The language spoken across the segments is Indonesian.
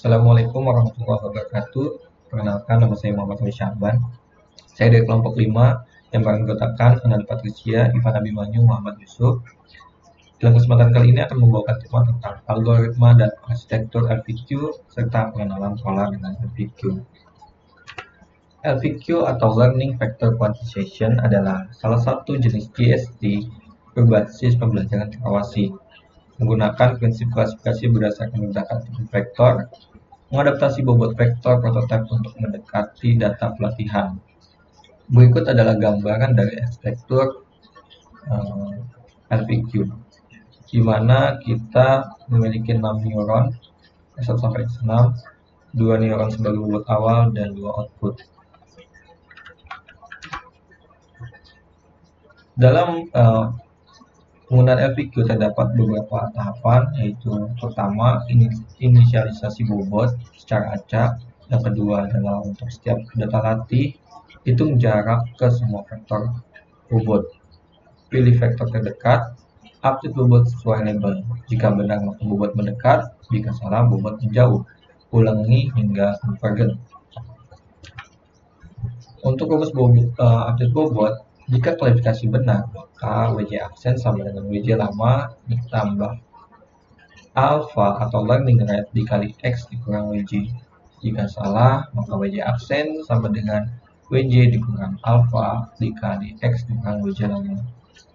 Assalamualaikum warahmatullahi wabarakatuh. Perkenalkan, nama saya Muhammad Faiz Syahban. Saya dari kelompok 5 yang beranggotakan Ananda Patricia, Ivan Abimanyu, Muhammad Yusuf. Dalam kesempatan kali ini akan membawakan tema tentang algoritma dan arsitektur LVQ serta pengenalan pola dengan LVQ. LVQ atau Learning Vector Quantization adalah salah satu jenis GST berbasis pembelajaran terawasi, menggunakan prinsip klasifikasi berdasarkan ledakan tipe vektor, mengadaptasi bobot vektor prototipe untuk mendekati data pelatihan. Berikut adalah gambaran dari arsitektur LVQ, di mana kita memiliki 6 neuron, 1 sampai 6, 2 neuron sebagai bobot awal dan 2 output. Dalam penggunaan LVQ terdapat beberapa tahapan, yaitu pertama inisialisasi bobot secara acak, yang kedua adalah untuk setiap data latih hitung jarak ke semua vektor bobot, pilih vektor terdekat, update bobot sesuai label, jika benar maka bobot mendekat, jika salah bobot menjauh, ulangi hingga convergent. Untuk rumus update bobot, jika klarifikasi benar, maka WJ absen sama dengan WJ lama ditambah alpha atau learning rate dikali X dikurang WJ. Jika salah, maka WJ absen sama dengan WJ dikurang alpha dikali X dikurang WJ lama.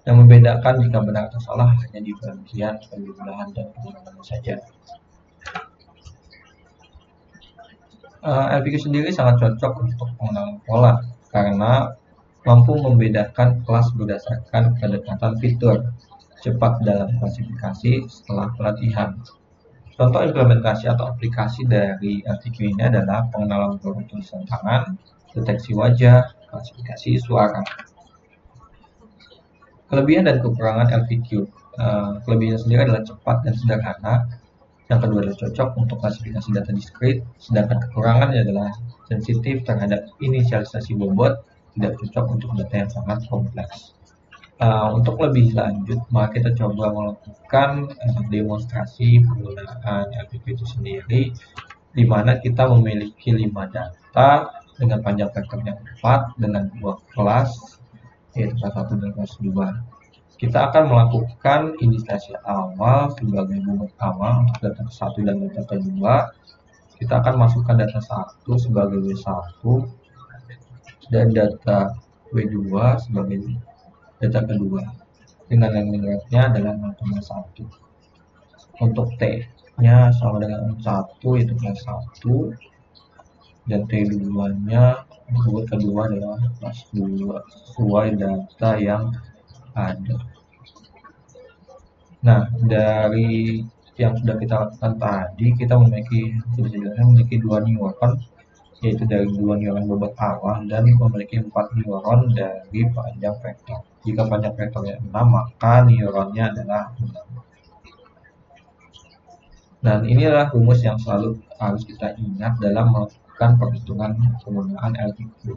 Yang membedakan jika benar atau salah hanya di bagian penjumlahan dan pengurangan saja. LVQ sendiri sangat cocok untuk pengenalan pola karena mampu membedakan kelas berdasarkan kedekatan fitur, cepat dalam klasifikasi setelah pelatihan. Contoh implementasi atau aplikasi dari LVQ ini adalah pengenalan huruf tulisan tangan, deteksi wajah, klasifikasi suara. Kelebihan dan kekurangan LVQ. Kelebihannya sendiri adalah cepat dan sederhana. Yang kedua adalah cocok untuk klasifikasi data diskrit, sedangkan kekurangannya adalah sensitif terhadap inisialisasi bobot, tidak cocok untuk data yang sangat kompleks. Untuk lebih lanjut, maka kita coba melakukan demonstrasi penggunaan LVQ itu sendiri, di mana kita memiliki 5 data dengan panjang vektor yang 4 dengan 2 kelas, yaitu kelas 1 dan kelas 2. Kita akan melakukan inisialisasi awal sebagai bobot awal untuk data ke-1 dan data ke-2. Kita akan masukkan data 1 sebagai W1 dan data W2 sebagai data kedua dengan learning rate-nya adalah 0,1. Untuk T-nya sama dengan 1 yaitu kelas 1 dan T2-nya bobot kedua adalah kelas 2 sesuai data yang ada. Nah, dari yang sudah kita lakukan tadi, kita memiliki 2 neuron, yaitu dari 2 neuron bobot awal dan memiliki 4 neuron dari panjang vektor. Jika panjang vektornya 6, maka neuronnya adalah 6. Dan inilah rumus yang selalu harus kita ingat dalam melakukan perhitungan penggunaan LVQ.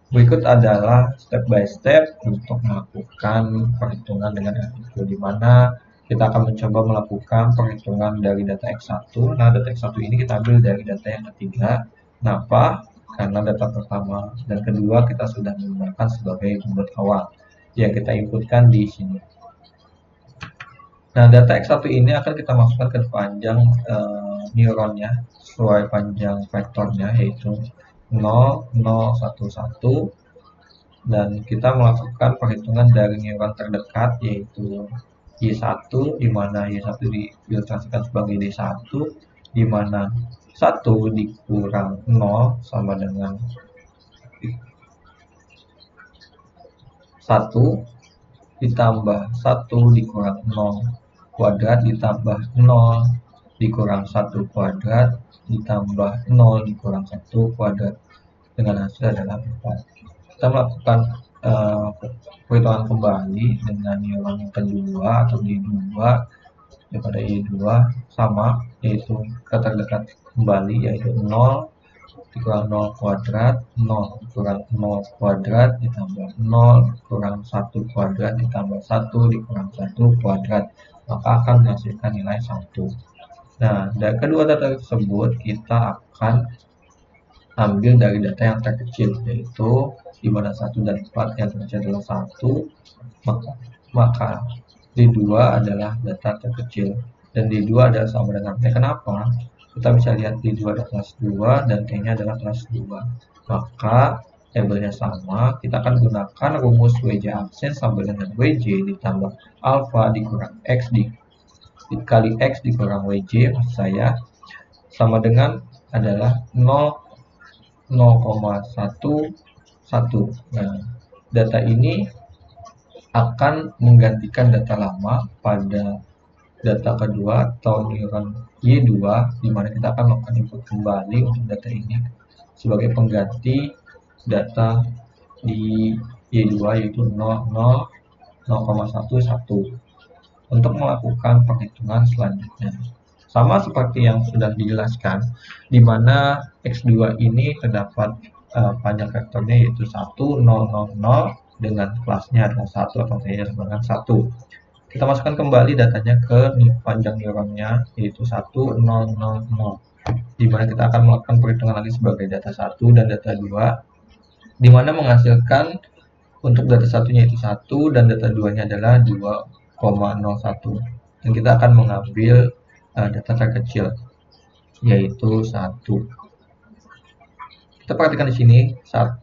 Berikut adalah step by step untuk melakukan perhitungan dengan LVQ, di mana kita akan mencoba melakukan perhitungan dari data X1. Nah, data X1 ini kita ambil dari data yang ketiga. Kenapa? Karena data pertama dan kedua kita sudah menggunakan sebagai bobot awal yang kita inputkan di sini. Nah, data X1 ini akan kita masukkan ke panjang neuronnya sesuai panjang vektornya, yaitu 0, 0, 1, 1, dan kita melakukan perhitungan dari neuron terdekat yaitu Y1, di mana Y1 diilustrasikan sebagai D1, di mana 1 dikurang 0 sama dengan 1 ditambah 1 dikurang 0 kuadrat ditambah 0 dikurang 1 kuadrat ditambah 0 dikurang 1 kuadrat dengan hasil adalah 4. Kita melakukan perhitungan kembali dengan neuron yang kedua atau Y2 daripada Y2 sama, yaitu terdekat kembali yaitu 0 dikurang 0 kuadrat, 0 dikurang 0 kuadrat ditambah 0 dikurang 1 kuadrat ditambah 1 dikurang 1 kuadrat, maka akan menghasilkan nilai 1. Nah, dari kedua data tersebut kita akan ambil dari data yang terkecil, yaitu di mana 1 dan 4 yang terkecil adalah 1, maka D2 adalah data terkecil dan D2 adalah sama dengan T. Kenapa? Kita bisa lihat D2 adalah kelas 2 dan T-nya adalah kelas 2. Maka labelnya sama, kita akan gunakan rumus WJ absen sama dengan WJ ditambah alpha dikurang X dikali X dikurang WJ, maksud saya sama dengan adalah 0,11. Nah, data ini akan menggantikan data lama pada data kedua atau neuron Y2, di mana kita akan melakukan input kembali untuk data ini sebagai pengganti data di Y2 yaitu 0,11 untuk melakukan perhitungan selanjutnya. Sama seperti yang sudah dijelaskan, di mana X2 ini terdapat panjang vektornya yaitu 1000 dengan kelasnya adalah 1 atau T-nya dengan 1. Kita masukkan kembali datanya ke panjang neuronnya yaitu 1000, di mana kita akan melakukan perhitungan lagi sebagai data 1 dan data 2, di mana menghasilkan untuk data satunya itu 1 dan data 2-nya adalah 2,01. Dan kita akan mengambil data terkecil yaitu 1. Kita perhatikan di sini saat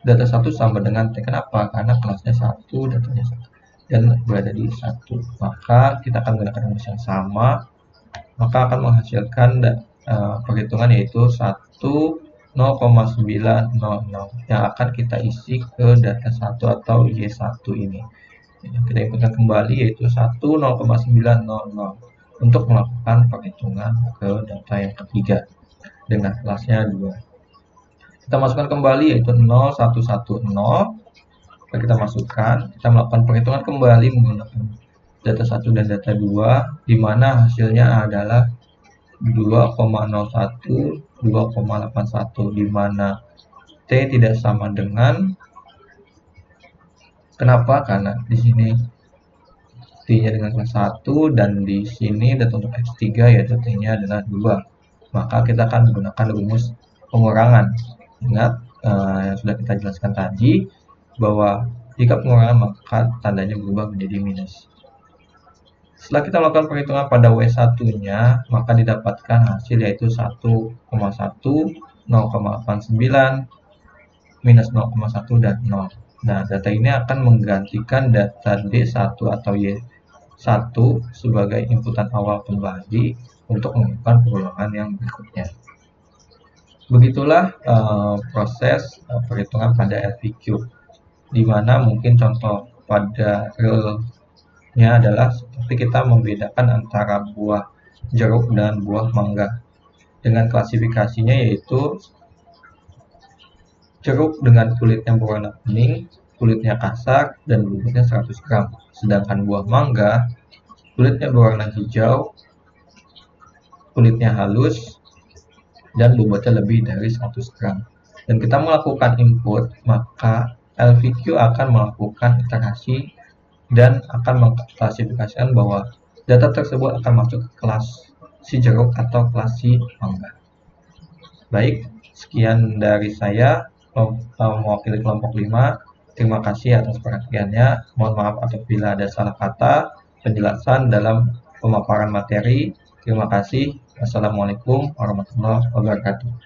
data 1 sama dengan T. Kenapa? Karena kelasnya 1, datanya 1 dan berada di 1. Maka kita akan menggunakan rumus yang sama, maka akan menghasilkan perhitungan yaitu 0,900 yang akan kita isi ke data 1 atau Y1 ini. Kita inputkan kembali yaitu 0,900 untuk melakukan perhitungan ke data yang ketiga dengan kelasnya 2. Kita masukkan kembali yaitu 0110. Kita masukkan, kita melakukan perhitungan kembali menggunakan data 1 dan data 2, di mana hasilnya adalah 2,01, 2,81, di mana T tidak sama dengan, kenapa? Karena di sini T-nya dengan kelas 1 dan di sini data untuk X3 yaitu T-nya adalah 2. Maka kita akan menggunakan rumus pengurangan. Ingat yang sudah kita jelaskan tadi, bahwa jika pengurangan maka tandanya berubah menjadi minus. Setelah kita melakukan perhitungan pada W1-nya, maka didapatkan hasil yaitu 1,1, 0,89, minus 0,1 dan 0. Nah, data ini akan menggantikan data D1 atau Y1 sebagai inputan awal kembali untuk melakukan pengulangan yang berikutnya. Begitulah proses perhitungan pada LVQ, di mana mungkin contoh pada realnya adalah seperti kita membedakan antara buah jeruk dan buah mangga dengan klasifikasinya yaitu jeruk dengan kulitnya berwarna kuning, kulitnya kasar, dan bobotnya 100 gram. Sedangkan buah mangga, kulitnya berwarna hijau, kulitnya halus, dan bobotnya lebih dari 100 gram. Dan kita melakukan input, maka LVQ akan melakukan iterasi dan akan mengklasifikasikan bahwa data tersebut akan masuk ke kelas si jeruk atau kelas si mangga. Baik, sekian dari saya mewakili kelompok 5. Terima kasih atas perhatiannya. Mohon maaf apabila ada salah kata penjelasan dalam pemaparan materi. Terima kasih. Wassalamualaikum warahmatullahi wabarakatuh.